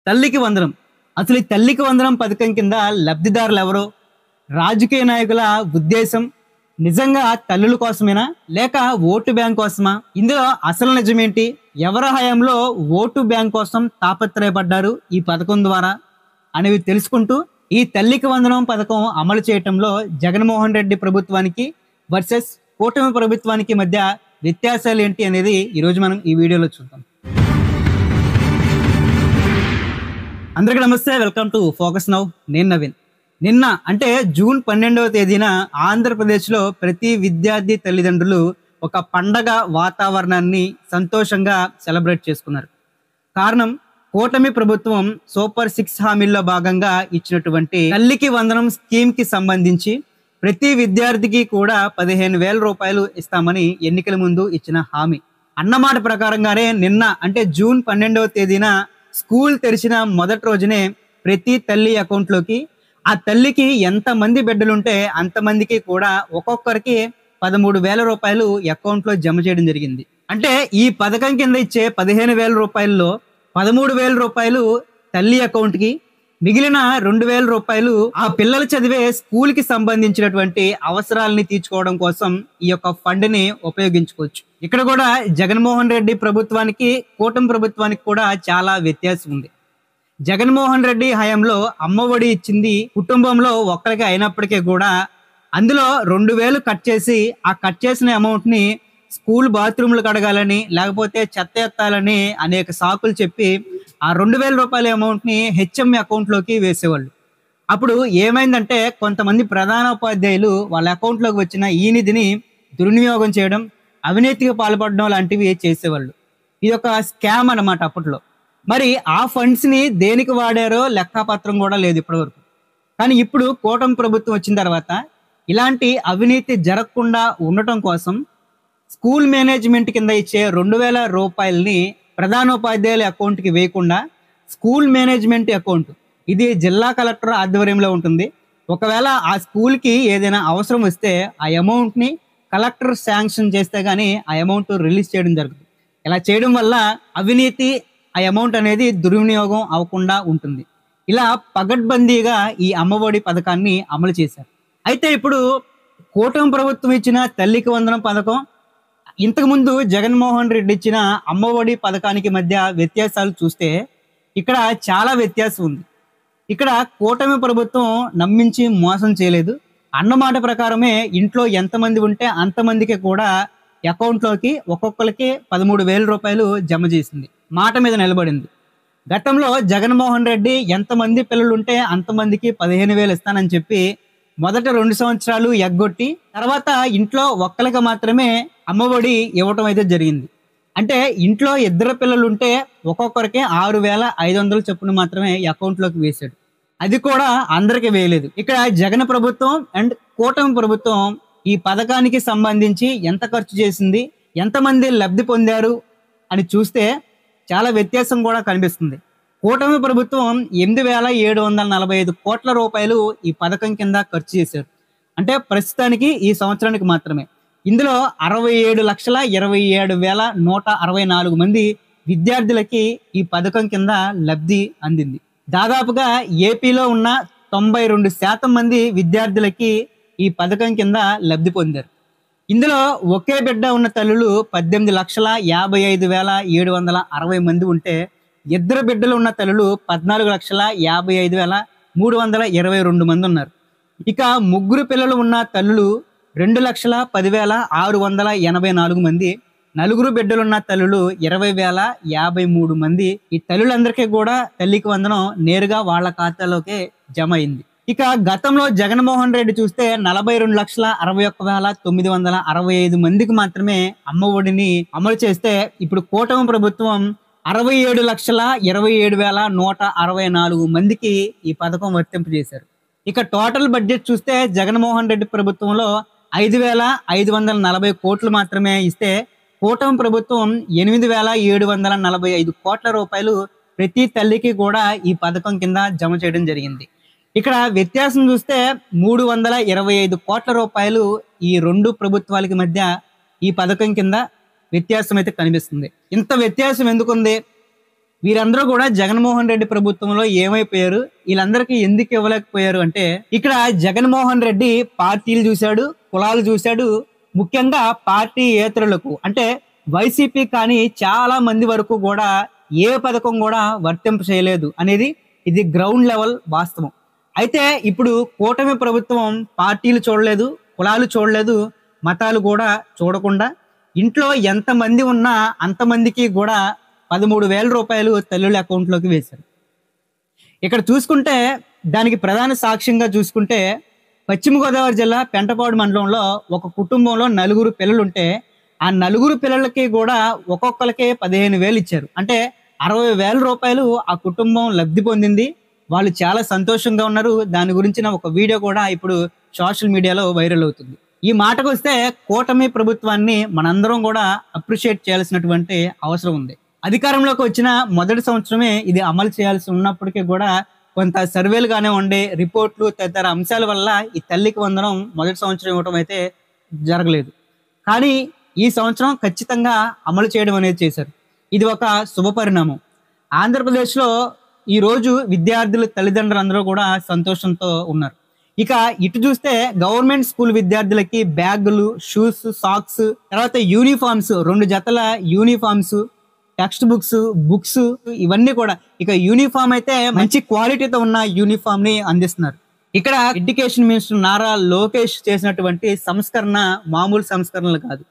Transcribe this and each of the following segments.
తల్లికి వందనం. అసలు ఈ తల్లికి వందనం పథకం కింద లబ్ధిదారులు ఎవరు? రాజకీయ నాయకుల ఉద్దేశం నిజంగా తల్లుల కోసమేనా? లేక ఓటు బ్యాంక్ కోసమా? ఇందులో అసలు నిజమేంటి? ఎవరి హయాంలో ఓటు బ్యాంక్ కోసం తాపత్రయపడ్డారు ఈ పథకం ద్వారా అనేవి తెలుసుకుంటూ ఈ తల్లికి వందనం పథకం అమలు చేయటంలో జగన్మోహన్ రెడ్డి ప్రభుత్వానికి వర్సెస్ కూటమి ప్రభుత్వానికి మధ్య వ్యత్యాసాలు ఏంటి అనేది ఈరోజు మనం ఈ వీడియోలో చూద్దాం. అందరికీ నమస్తే, వెల్కమ్ టు ఫోకస్ నౌ. నేను నవీన్. నిన్న అంటే జూన్ 12వ తేదీన ఆంధ్రప్రదేశ్లో ప్రతి విద్యార్థి తల్లిదండ్రులు ఒక పండగ వాతావరణాన్ని సంతోషంగా సెలబ్రేట్ చేసుకున్నారు. కారణం, కూటమి ప్రభుత్వం సూపర్ 6 హామీల్లో భాగంగా ఇచ్చినటువంటి తల్లికి వందనం స్కీమ్ కి సంబంధించి ప్రతి విద్యార్థికి కూడా 15,000 రూపాయలు ఇస్తామని ఎన్నికల ముందు ఇచ్చిన హామీ అన్నమాట ప్రకారంగానే నిన్న అంటే జూన్ 12వ తేదీన స్కూల్ తెరిచిన మొదటి రోజునే ప్రతి తల్లి అకౌంట్లోకి ఆ తల్లికి ఎంతమంది బిడ్డలుంటే అంతమందికి కూడా ఒక్కొక్కరికి 13,000 రూపాయలు అకౌంట్లో జమ చేయడం జరిగింది. అంటే ఈ పథకం కింద ఇచ్చే 15,000 రూపాయల్లో 13,000 రూపాయలు తల్లి అకౌంట్కి, మిగిలిన 2,000 రూపాయలు ఆ పిల్లలు చదివే స్కూల్కి సంబంధించినటువంటి అవసరాలని తీర్చుకోవడం కోసం ఈ యొక్క ఫండ్ని ఉపయోగించుకోవచ్చు. ఇక్కడ కూడా జగన్మోహన్ రెడ్డి ప్రభుత్వానికి కూటమి ప్రభుత్వానికి కూడా చాలా వ్యత్యాసం ఉంది. జగన్మోహన్ రెడ్డి హయాంలో అమ్మఒడి ఇచ్చింది కుటుంబంలో ఒక్కరికి అయినప్పటికీ కూడా అందులో 2,000 కట్ చేసి ఆ కట్ చేసిన అమౌంట్ని స్కూల్ బాత్రూమ్లు కడగాలని లేకపోతే చెత్త ఎత్తాలని అనేక సాకులు చెప్పి ఆ 2,000 రూపాయల అమౌంట్ని హెచ్ఎంఏ అకౌంట్లోకి వేసేవాళ్ళు. అప్పుడు ఏమైందంటే కొంతమంది ప్రధానోపాధ్యాయులు వాళ్ళ అకౌంట్లోకి వచ్చిన ఈ నిధిని దుర్వినియోగం చేయడం, అవినీతికి పాల్పడడం లాంటివి చేసేవాళ్ళు. ఇది ఒక స్కామ్ అన్నమాట అప్పట్లో. మరి ఆ ఫండ్స్ని దేనికి వాడారో లెక్కపత్రం కూడా లేదు ఇప్పటివరకు. కానీ ఇప్పుడు కూటమి ప్రభుత్వం వచ్చిన తర్వాత ఇలాంటి అవినీతి జరగకుండా ఉండటం కోసం స్కూల్ మేనేజ్మెంట్ కింద ఇచ్చే 2,000 రూపాయలని ప్రధానోపాధ్యాయుల అకౌంట్కి వేయకుండా స్కూల్ మేనేజ్మెంట్ అకౌంట్, ఇది జిల్లా కలెక్టర్ ఆధ్వర్యంలో ఉంటుంది. ఒకవేళ ఆ స్కూల్కి ఏదైనా అవసరం వస్తే ఆ అమౌంట్ని కలెక్టర్ శాంక్షన్ చేస్తే కానీ ఆ అమౌంట్ రిలీజ్ చేయడం జరుగుతుంది. ఇలా చేయడం వల్ల అవినీతి, ఆ అమౌంట్ అనేది దుర్వినియోగం అవ్వకుండా ఉంటుంది. ఇలా పగడ్బందీగా ఈ అమ్మఒడి పథకాన్ని అమలు చేశారు. అయితే ఇప్పుడు కూటమి ప్రభుత్వం ఇచ్చిన తల్లికి వందనం పథకం, ఇంతకుముందు జగన్మోహన్ రెడ్డి ఇచ్చిన అమ్మఒడి పథకానికి మధ్య వ్యత్యాసాలు చూస్తే ఇక్కడ చాలా వ్యత్యాసం ఉంది. ఇక్కడ కూటమి ప్రభుత్వం నమ్మించి మోసం చేయలేదు. అన్నమాట ప్రకారమే ఇంట్లో ఎంతమంది ఉంటే అంతమందికి కూడా అకౌంట్లోకి ఒక్కొక్కరికి 13,000 రూపాయలు జమ చేసింది. మాట మీద నిలబడింది. గతంలో జగన్మోహన్ రెడ్డి ఎంతమంది పిల్లలు ఉంటే అంతమందికి 15,000 ఇస్తానని చెప్పి మొదట 2 సంవత్సరాలు ఎగ్గొట్టి తర్వాత ఇంట్లో ఒక్కరికి మాత్రమే అమ్మఒడి ఇవ్వటం అయితే జరిగింది. అంటే ఇంట్లో 2 పిల్లలు ఉంటే ఒక్కొక్కరికి 6,500 చొప్పున మాత్రమే అకౌంట్లోకి వేశాడు. అది కూడా అందరికి వేయలేదు. ఇక్కడ జగన్ ప్రభుత్వం అండ్ కూటమి ప్రభుత్వం ఈ పథకానికి సంబంధించి ఎంత ఖర్చు చేసింది, ఎంతమంది లబ్ధి పొందారు అని చూస్తే చాలా వ్యత్యాసం కూడా కనిపిస్తుంది. కూటమి ప్రభుత్వం 8,745 కోట్ల రూపాయలు ఈ పథకం కింద ఖర్చు చేశారు. అంటే ప్రస్తుతానికి ఈ సంవత్సరానికి మాత్రమే. ఇందులో 67,27,164 మంది విద్యార్థులకి ఈ పథకం కింద లబ్ధి అందింది. దాదాపుగా ఏపీలో ఉన్న 92% మంది విద్యార్థులకి ఈ పథకం కింద లబ్ధి పొందారు. ఇందులో ఒకే బిడ్డ ఉన్న తల్లులు 18,55,760 మంది ఉంటే 2 బిడ్డలు ఉన్న తల్లులు 14,55,322 మంది ఉన్నారు. ఇక 3 పిల్లలు ఉన్న తల్లులు 2,10,684 మంది, 4 బిడ్డలున్న తల్లులు 20,053 మంది. ఈ తల్లులందరికీ కూడా తల్లికి వందనం నేరుగా వాళ్ళ ఖాతాలోకే జమ అయింది. ఇక గతంలో జగన్మోహన్ రెడ్డి చూస్తే 42,61,965 మందికి మాత్రమే అమ్మఒడిని అమలు చేస్తే ఇప్పుడు కూటమి ప్రభుత్వం 67,27,164 మందికి ఈ పథకం వర్తింపజేశారు. ఇక టోటల్ బడ్జెట్ చూస్తే జగన్మోహన్ రెడ్డి ప్రభుత్వంలో 5,540 కోట్లు మాత్రమే ఇస్తే కూటమి ప్రభుత్వం 8,745 కోట్ల రూపాయలు ప్రతి తల్లికి కూడా ఈ పథకం కింద జమ చేయడం జరిగింది. ఇక్కడ వ్యత్యాసం చూస్తే 325 కోట్ల రూపాయలు ఈ 2 ప్రభుత్వాలకి మధ్య ఈ పథకం కింద వ్యత్యాసం అయితే కనిపిస్తుంది. ఇంత వ్యత్యాసం ఎందుకుంది? వీరందరూ కూడా జగన్మోహన్ రెడ్డి ప్రభుత్వంలో ఏమైపోయారు, వీళ్ళందరికీ ఎందుకు ఇవ్వలేకపోయారు అంటే, ఇక్కడ జగన్మోహన్ రెడ్డి పార్టీలు చూశాడు, కులాలు చూశాడు, ముఖ్యంగా పార్టీ ఏతరులకు అంటే వైసీపీ కానీ చాలా మంది వరకు కూడా ఏ పథకం కూడా వర్తింప చేయలేదు అనేది ఇది గ్రౌండ్ లెవెల్ వాస్తవం. అయితే ఇప్పుడు కూటమి ప్రభుత్వం పార్టీలు చూడలేదు, కులాలు చూడలేదు, మతాలు కూడా చూడకుండా ఇంట్లో ఎంతమంది ఉన్నా అంతమందికి కూడా 13,000 రూపాయలు తల్లుల అకౌంట్లోకి వేశారు. ఇక్కడ చూసుకుంటే దానికి ప్రధాన సాక్ష్యంగా చూసుకుంటే పశ్చిమ గోదావరి జిల్లా పెంటపాడు మండలంలో ఒక కుటుంబంలో 4 పిల్లలు ఉంటే ఆ 4 పిల్లలకి కూడా ఒక్కొక్కరికి 15,000 ఇచ్చారు. అంటే 60,000 రూపాయలు ఆ కుటుంబం లబ్ధి పొందింది. వాళ్ళు చాలా సంతోషంగా ఉన్నారు. దాని గురించిన ఒక వీడియో కూడా ఇప్పుడు సోషల్ మీడియాలో వైరల్ అవుతుంది. ఈ మాటకు వస్తే కూటమి ప్రభుత్వాన్ని మనందరం కూడా అప్రిషియేట్ చేయాల్సినటువంటి అవసరం ఉంది. అధికారంలోకి వచ్చిన మొదటి సంవత్సరమే ఇది అమలు చేయాల్సి ఉన్నప్పటికీ కూడా కొంత సర్వేలు కానివ్వండి, రిపోర్ట్లు తదితర అంశాల వల్ల ఈ తల్లికి వందనం మొదటి సంవత్సరం ఇవ్వడం అయితే జరగలేదు. కానీ ఈ సంవత్సరం ఖచ్చితంగా అమలు చేయడం అనేది చేశారు. ఇది ఒక శుభ పరిణామం. ఆంధ్రప్రదేశ్లో ఈరోజు విద్యార్థులు తల్లిదండ్రులందరూ కూడా సంతోషంతో ఉన్నారు. ఇక ఇటు చూస్తే గవర్నమెంట్ స్కూల్ విద్యార్థులకి బ్యాగులు, షూస్, సాక్స్, తర్వాత యూనిఫామ్స్, 2 జతల యూనిఫామ్స్, టెక్స్ట్ బుక్స్ ఇవన్నీ కూడా, ఇక యూనిఫామ్ అయితే మంచి క్వాలిటీతో ఉన్న యూనిఫామ్ ని అందిస్తున్నారు. ఇక్కడ ఎడ్యుకేషన్ మినిస్టర్ నారా లోకేష్ చేసినటువంటి సంస్కరణ మామూలు సంస్కరణలు కాదు.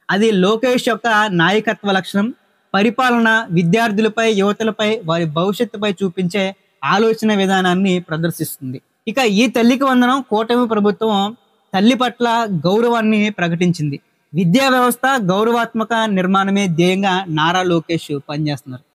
అది లోకేష్ యొక్క నాయకత్వ లక్షణం, పరిపాలన, విద్యార్థులపై, యువతలపై, వారి భవిష్యత్తుపై చూపించే ఆలోచన విధానాన్ని ప్రదర్శిస్తుంది. ఇక ఈ తల్లికి వందనం కూటమి ప్రభుత్వం తల్లి పట్ల గౌరవాన్ని ప్రకటించింది. విద్యా వ్యవస్థ గౌరవాత్మక నిర్మాణమే ధ్యేయంగా నారా లోకేష్ పనిచేస్తున్నారు.